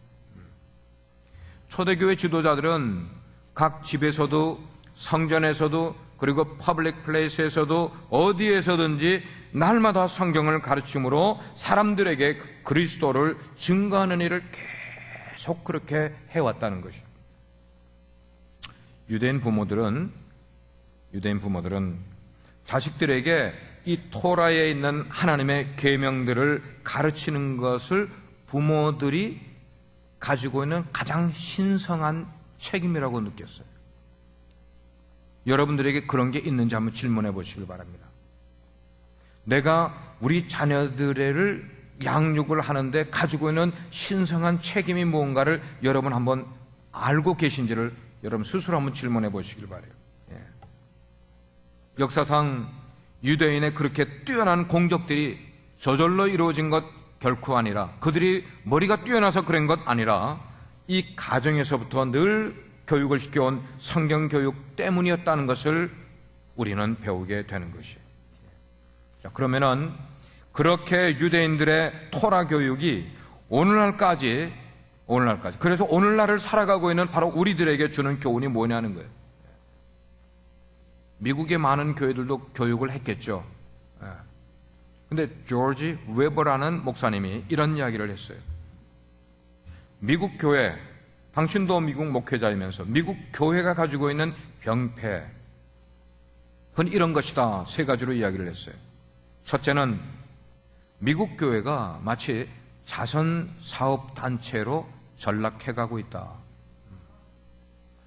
A: 초대교회 지도자들은 각 집에서도 성전에서도 그리고 퍼블릭 플레이스에서도 어디에서든지 날마다 성경을 가르침으로 사람들에게 그리스도를 증거하는 일을 계속 그렇게 해왔다는 것이죠. 유대인 부모들은 자식들에게 이 토라에 있는 하나님의 계명들을 가르치는 것을 부모들이 가지고 있는 가장 신성한 책임이라고 느꼈어요. 여러분들에게 그런 게 있는지 한번 질문해 보시길 바랍니다. 내가 우리 자녀들을 양육을 하는데 가지고 있는 신성한 책임이 무언가를 여러분 한번 알고 계신지를 여러분 스스로 한번 질문해 보시길 바라요. 예. 역사상 유대인의 그렇게 뛰어난 공적들이 저절로 이루어진 것 결코 아니라, 그들이 머리가 뛰어나서 그런 것 아니라 이 가정에서부터 늘 교육을 시켜온 성경 교육 때문이었다는 것을 우리는 배우게 되는 것이에요. 자, 그러면은 그렇게 유대인들의 토라 교육이 오늘날까지, 그래서 오늘날을 살아가고 있는 바로 우리들에게 주는 교훈이 뭐냐는 거예요. 미국의 많은 교회들도 교육을 했겠죠. 근데 조지 웨버라는 목사님이 이런 이야기를 했어요. 미국 교회, 당신도 미국 목회자이면서 미국 교회가 가지고 있는 병폐, 그건 이런 것이다. 세 가지로 이야기를 했어요. 첫째는 미국 교회가 마치 자선사업단체로 전락해가고 있다.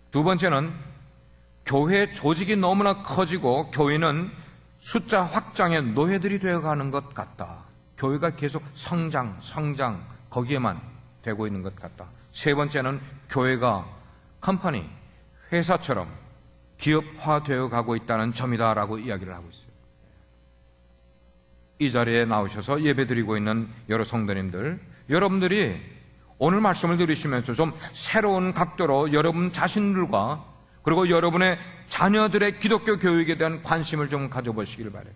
A: 두 번째는 교회 조직이 너무나 커지고 교회는 숫자 확장의 노예들이 되어가는 것 같다. 교회가 계속 성장 거기에만 되고 있는 것 같다. 세 번째는 교회가 컴퍼니, 회사처럼 기업화되어 가고 있다는 점이다라고 이야기를 하고 있어요. 이 자리에 나오셔서 예배드리고 있는 여러 성도님들, 여러분들이 오늘 말씀을 들으시면서 좀 새로운 각도로 여러분 자신들과 그리고 여러분의 자녀들의 기독교 교육에 대한 관심을 좀 가져보시길 바라요.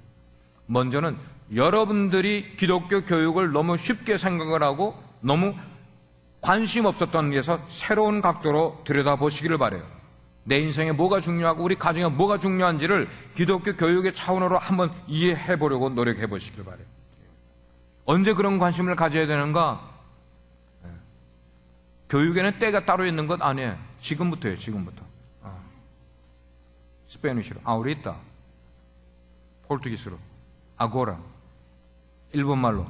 A: 먼저는 여러분들이 기독교 교육을 너무 쉽게 생각을 하고 너무 관심 없었던 데서 새로운 각도로 들여다보시기를 바라요. 내 인생에 뭐가 중요하고 우리 가정에 뭐가 중요한지를 기독교 교육의 차원으로 한번 이해해 보려고 노력해 보시길 바라요. 언제 그런 관심을 가져야 되는가? 교육에는 때가 따로 있는 것 아니에요. 지금부터예요. 지금부터. 스페니쉬로 아우리타, 포르투기스로 아고라, 일본말로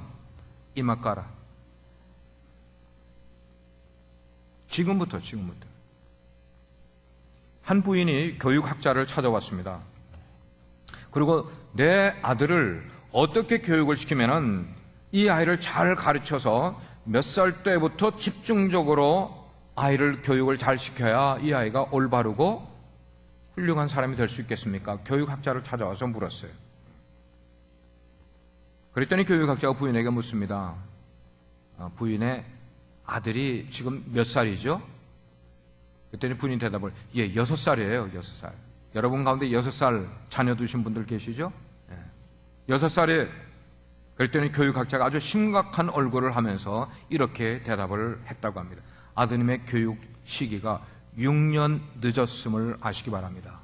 A: 이마까라. 지금부터. 한 부인이 교육학자를 찾아왔습니다. 그리고 내 아들을 어떻게 교육을 시키면은 이 아이를 잘 가르쳐서 몇 살 때부터 집중적으로 아이를 교육을 잘 시켜야 이 아이가 올바르고 훌륭한 사람이 될 수 있겠습니까? 교육학자를 찾아와서 물었어요. 그랬더니 교육학자가 부인에게 묻습니다. 부인의 아들이 지금 몇 살이죠? 그랬더니 부인이 대답을 6살이에요. 6살. 여러분 가운데 6살 자녀 두신 분들 계시죠? 6살에. 그랬더니 교육학자가 아주 심각한 얼굴을 하면서 이렇게 대답을 했다고 합니다. 아드님의 교육 시기가 6년 늦었음을 아시기 바랍니다.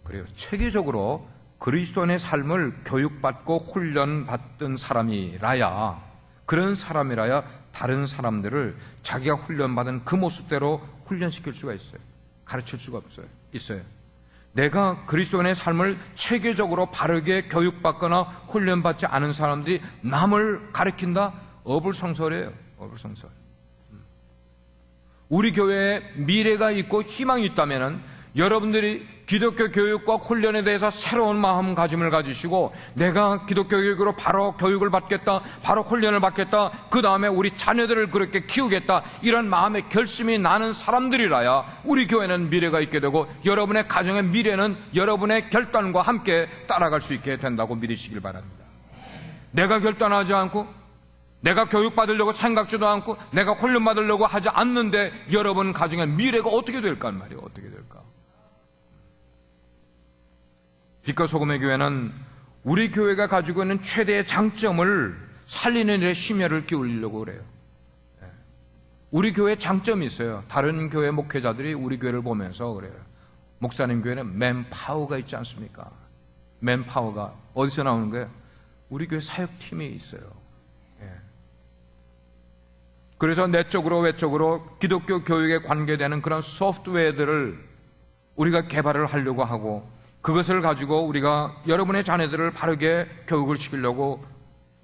A: 그래요. 체계적으로 그리스도인의 삶을 교육받고 훈련받던 사람이라야, 그런 사람이라야 다른 사람들을 자기가 훈련받은 그 모습대로 훈련시킬 수가 있어요. 가르칠 수가 있어요. 내가 그리스도인의 삶을 체계적으로 바르게 교육받거나 훈련받지 않은 사람들이 남을 가르친다? 어불성설이에요. 어불성설. 우리 교회에 미래가 있고 희망이 있다면 여러분들이 기독교 교육과 훈련에 대해서 새로운 마음가짐을 가지시고, 내가 기독교 교육으로 바로 교육을 받겠다, 바로 훈련을 받겠다, 그 다음에 우리 자녀들을 그렇게 키우겠다, 이런 마음의 결심이 나는 사람들이라야 우리 교회는 미래가 있게 되고, 여러분의 가정의 미래는 여러분의 결단과 함께 따라갈 수 있게 된다고 믿으시길 바랍니다. 내가 결단하지 않고, 내가 교육받으려고 생각지도 않고, 내가 훈련받으려고 하지 않는데 여러분 가정의 미래가 어떻게 될까 말이에요. 어떻게 될까? 빛과 소금의 교회는 우리 교회가 가지고 있는 최대의 장점을 살리는 일에 심혈을 기울이려고 그래요. 우리 교회에 장점이 있어요. 다른 교회 목회자들이 우리 교회를 보면서 그래요. 목사님 교회는 맨파워가 있지 않습니까? 맨파워가 어디서 나오는 거예요? 우리 교회 사역팀이 있어요. 그래서 내적으로 외적으로 기독교 교육에 관계되는 그런 소프트웨어들을 우리가 개발을 하려고 하고, 그것을 가지고 우리가 여러분의 자녀들을 바르게 교육을 시키려고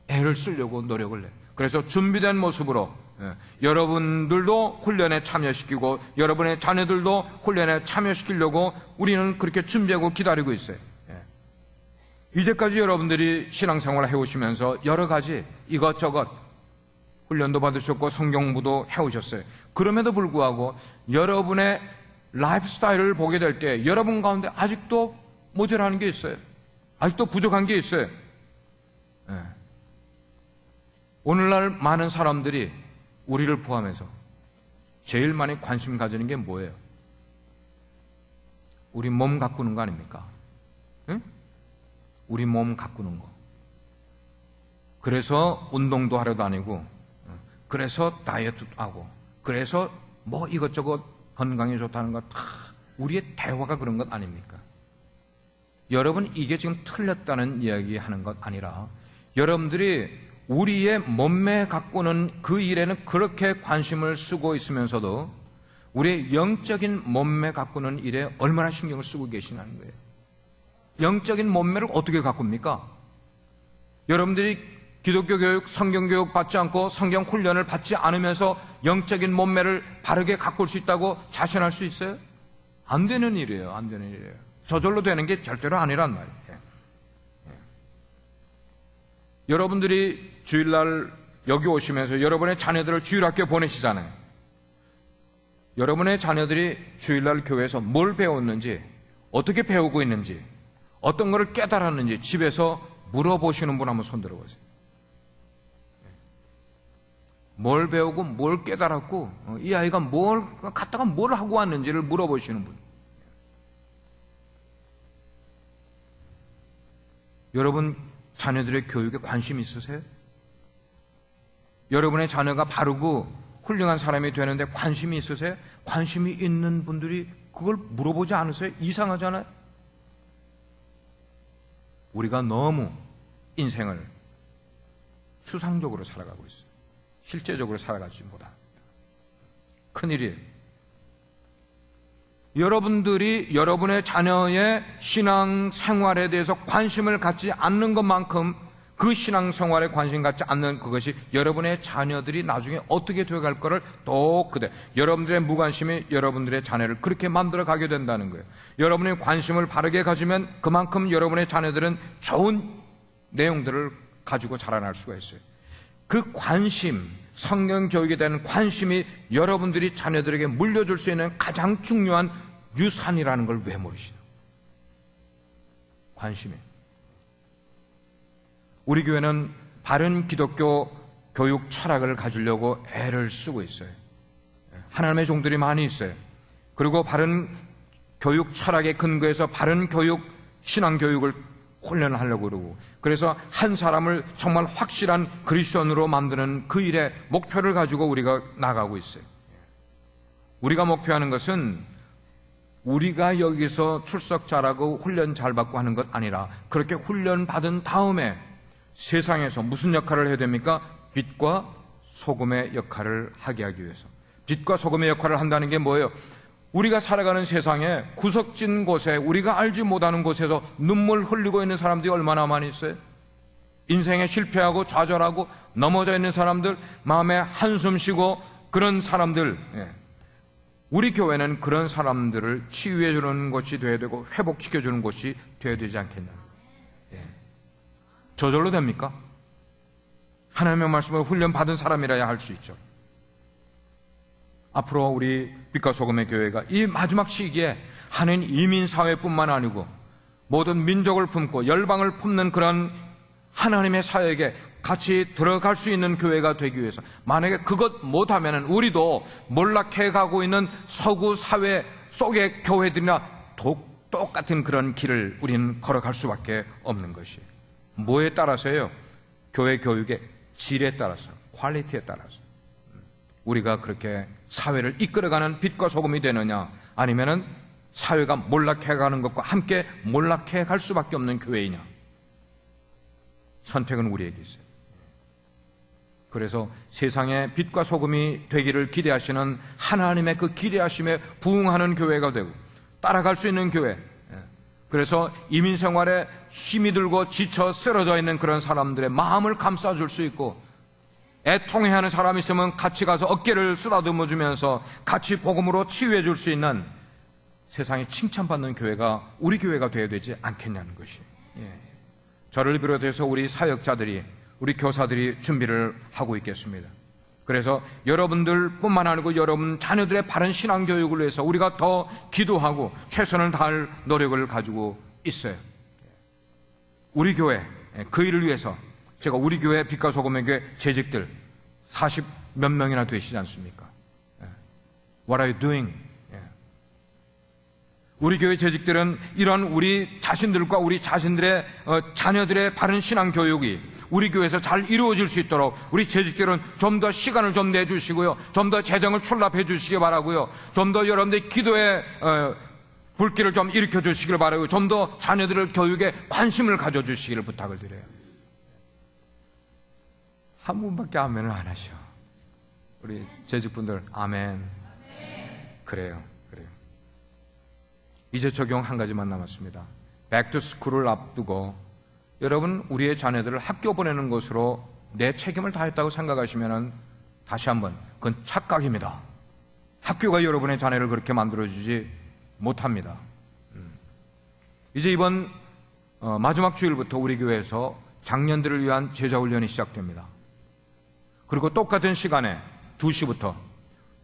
A: 애를 쓰려고 노력을 해요. 그래서 준비된 모습으로 여러분들도 훈련에 참여시키고 여러분의 자녀들도 훈련에 참여시키려고 우리는 그렇게 준비하고 기다리고 있어요. 이제까지 여러분들이 신앙생활을 해오시면서 여러 가지 이것저것 훈련도 받으셨고 성경부도 해오셨어요. 그럼에도 불구하고 여러분의 라이프 스타일을 보게 될 때 여러분 가운데 아직도 모자라는 게 있어요. 아직도 부족한 게 있어요. 오늘날 많은 사람들이 우리를 포함해서 제일 많이 관심 가지는 게 뭐예요? 우리 몸 가꾸는 거 아닙니까? 응? 우리 몸 가꾸는 거. 그래서 운동도 하러 다니고, 그래서 다이어트도 하고, 그래서 뭐 이것저것 건강에 좋다는 거 다 우리의 대화가 그런 것 아닙니까? 여러분, 이게 지금 틀렸다는 이야기 하는 것 아니라 여러분들이 우리의 몸매 가꾸는 그 일에는 그렇게 관심을 쓰고 있으면서도 우리의 영적인 몸매 가꾸는 일에 얼마나 신경을 쓰고 계시냐는 거예요. 영적인 몸매를 어떻게 가꿉니까? 여러분들이 기독교 교육, 성경 교육 받지 않고 성경 훈련을 받지 않으면서 영적인 몸매를 바르게 가꿀 수 있다고 자신할 수 있어요? 안 되는 일이에요. 안 되는 일이에요. 저절로 되는 게 절대로 아니란 말이에요. 여러분들이 주일날 여기 오시면서 여러분의 자녀들을 주일학교 보내시잖아요. 여러분의 자녀들이 주일날 교회에서 뭘 배웠는지, 어떻게 배우고 있는지, 어떤 것을 깨달았는지 집에서 물어보시는 분 한번 손 들어보세요. 뭘 배우고 뭘 깨달았고 이 아이가 뭘 갔다가 뭘 하고 왔는지를 물어보시는 분. 여러분 자녀들의 교육에 관심 있으세요? 여러분의 자녀가 바르고 훌륭한 사람이 되는데 관심이 있으세요? 관심이 있는 분들이 그걸 물어보지 않으세요? 이상하잖아요. 우리가 너무 인생을 추상적으로 살아가고 있어요. 실제적으로 살아가지 못합니다. 큰일이에요. 여러분들이 여러분의 자녀의 신앙 생활에 대해서 관심을 갖지 않는 것만큼 그 신앙생활에 관심 갖지 않는 그것이 여러분의 자녀들이 나중에 어떻게 되어갈 거를 또 그대, 여러분들의 무관심이 여러분들의 자녀를 그렇게 만들어 가게 된다는 거예요. 여러분의 관심을 바르게 가지면 그만큼 여러분의 자녀들은 좋은 내용들을 가지고 자라날 수가 있어요. 그 관심, 성경 교육에 대한 관심이 여러분들이 자녀들에게 물려줄 수 있는 가장 중요한 유산이라는 걸 왜 모르시나? 관심이. 우리 교회는 바른 기독교 교육 철학을 가지려고 애를 쓰고 있어요. 하나님의 종들이 많이 있어요. 그리고 바른 교육 철학의 근거에서 바른 교육, 신앙 교육을 훈련하려고 그러고, 그래서 한 사람을 정말 확실한 그리스도인으로 만드는 그 일의 목표를 가지고 우리가 나가고 있어요. 우리가 목표하는 것은 우리가 여기서 출석 잘하고 훈련 잘 받고 하는 것 아니라, 그렇게 훈련 받은 다음에 세상에서 무슨 역할을 해야 됩니까? 빛과 소금의 역할을 하게 하기 위해서. 빛과 소금의 역할을 한다는 게 뭐예요? 우리가 살아가는 세상에 구석진 곳에, 우리가 알지 못하는 곳에서 눈물 흘리고 있는 사람들이 얼마나 많이 있어요? 인생에 실패하고 좌절하고 넘어져 있는 사람들, 마음에 한숨 쉬고 그런 사람들, 우리 교회는 그런 사람들을 치유해 주는 것이 되어야 되고 회복시켜 주는 것이 되어야 되지 않겠냐. 저절로 됩니까? 하나님의 말씀을 훈련받은 사람이라야 할 수 있죠. 앞으로 우리 빛과 소금의 교회가 이 마지막 시기에 하는 이민사회뿐만 아니고 모든 민족을 품고 열방을 품는 그런 하나님의 사역에 같이 들어갈 수 있는 교회가 되기 위해서, 만약에 그것 못하면 우리도 몰락해 가고 있는 서구 사회 속의 교회들이나 똑같은 그런 길을 우리는 걸어갈 수밖에 없는 것이에요. 뭐에 따라서요? 교회 교육의 질에 따라서, 퀄리티에 따라서. 우리가 그렇게 사회를 이끌어가는 빛과 소금이 되느냐, 아니면은 사회가 몰락해가는 것과 함께 몰락해갈 수밖에 없는 교회이냐. 선택은 우리에게 있어요. 그래서 세상에 빛과 소금이 되기를 기대하시는 하나님의 그 기대하심에 부응하는 교회가 되고 따라갈 수 있는 교회, 그래서 이민생활에 힘이 들고 지쳐 쓰러져 있는 그런 사람들의 마음을 감싸줄 수 있고, 애통해하는 사람이 있으면 같이 가서 어깨를 쓰다듬어 주면서 같이 복음으로 치유해 줄 수 있는 세상에 칭찬받는 교회가 우리 교회가 되어야 되지 않겠냐는 것이. 저를 비롯해서 우리 사역자들이, 우리 교사들이 준비를 하고 있겠습니다. 그래서 여러분들뿐만 아니고 여러분 자녀들의 바른 신앙교육을 위해서 우리가 더 기도하고 최선을 다할 노력을 가지고 있어요. 우리 교회, 그 일을 위해서 제가 우리 교회 빛과 소금의 교회 재직들 40몇 명이나 되시지 않습니까? What are you doing? 우리 교회 재직들은 이런 우리 자신들과 우리 자신들의 자녀들의 바른 신앙 교육이 우리 교회에서 잘 이루어질 수 있도록 우리 재직들은 좀 더 시간을 좀 내주시고요, 좀 더 재정을 출납해 주시기 바라고요, 좀 더 여러분들의 기도에 불길을 좀 일으켜 주시기를 바라고, 좀 더 자녀들의 교육에 관심을 가져 주시기를 부탁을 드려요. 한 분밖에 아멘을 안 하셔. 우리 재직분들 아멘. 그래요. 이제 적용 한 가지만 남았습니다. 백투스쿨을 앞두고 여러분, 우리의 자녀들을 학교 보내는 것으로 내 책임을 다했다고 생각하시면 다시 한번, 그건 착각입니다. 학교가 여러분의 자녀를 그렇게 만들어주지 못합니다. 이제 이번 마지막 주일부터 우리 교회에서 장년들을 위한 제자훈련이 시작됩니다. 그리고 똑같은 시간에 2시부터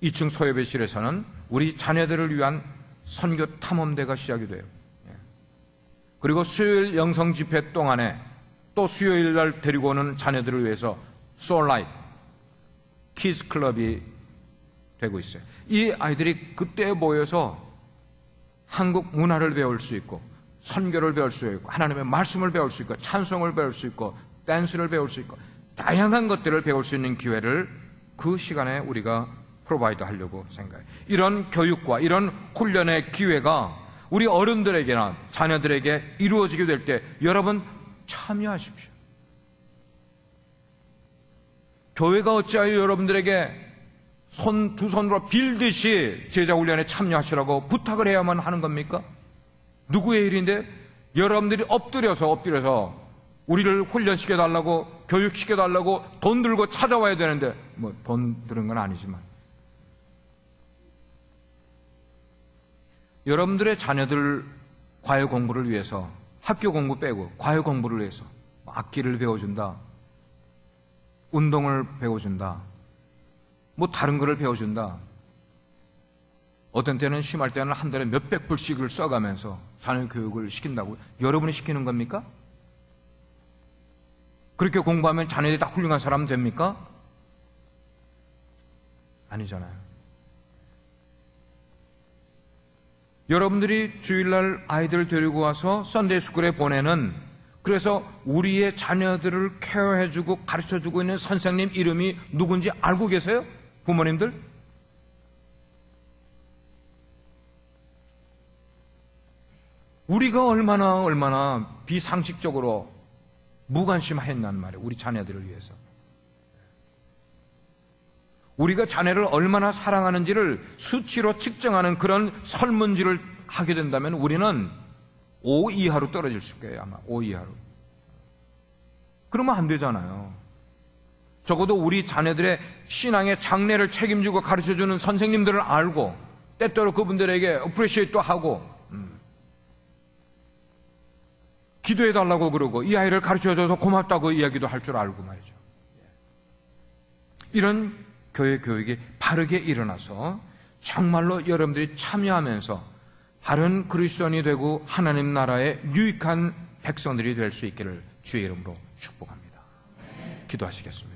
A: 2층 소예배실에서는 우리 자녀들을 위한 선교 탐험대가 시작이 돼요. 그리고 수요일 영성 집회 동안에 또 수요일 날 데리고 오는 자녀들을 위해서 솔라이트 키즈 클럽이 되고 있어요. 이 아이들이 그때 모여서 한국 문화를 배울 수 있고, 선교를 배울 수 있고, 하나님의 말씀을 배울 수 있고, 찬송을 배울 수 있고, 댄스를 배울 수 있고, 다양한 것들을 배울 수 있는 기회를 그 시간에 우리가 프로바이드 하려고 생각해요. 이런 교육과 이런 훈련의 기회가 우리 어른들에게나 자녀들에게 이루어지게 될 때 여러분 참여하십시오. 교회가 어찌하여 여러분들에게 두 손으로 빌듯이 제자훈련에 참여하시라고 부탁을 해야만 하는 겁니까? 누구의 일인데? 여러분들이 엎드려서 우리를 훈련시켜달라고, 교육시켜달라고 돈 들고 찾아와야 되는데, 뭐 돈 드는 건 아니지만, 여러분들의 자녀들 과외 공부를 위해서, 학교 공부 빼고 과외 공부를 위해서 악기를 배워준다, 운동을 배워준다, 뭐 다른 거를 배워준다, 어떤 때는 심할 때는 한 달에 몇백 불씩을 써가면서 자녀 교육을 시킨다고. 여러분이 시키는 겁니까? 그렇게 공부하면 자녀들이 다 훌륭한 사람 됩니까? 아니잖아요. 여러분들이 주일날 아이들 데리고 와서 썬데이 스쿨에 보내는, 그래서 우리의 자녀들을 케어해주고 가르쳐주고 있는 선생님 이름이 누군지 알고 계세요? 부모님들? 우리가 얼마나 비상식적으로 무관심했냔 말이에요. 우리 자녀들을 위해서. 우리가 자녀를 얼마나 사랑하는지를 수치로 측정하는 그런 설문지를 하게 된다면 우리는 5 이하로 떨어질 거예요. 아마 5 이하로. 그러면 안 되잖아요. 적어도 우리 자녀들의 신앙의 장래를 책임지고 가르쳐주는 선생님들을 알고 때때로 그분들에게 어프리시에이트도 하고 기도해달라고 그러고 이 아이를 가르쳐줘서 고맙다고 이야기도 할 줄 알고 말이죠. 이런 교회 교육이 바르게 일어나서 정말로 여러분들이 참여하면서 바른 그리스도인이 되고 하나님 나라의 유익한 백성들이 될 수 있기를 주의 이름으로 축복합니다. 기도하시겠습니다.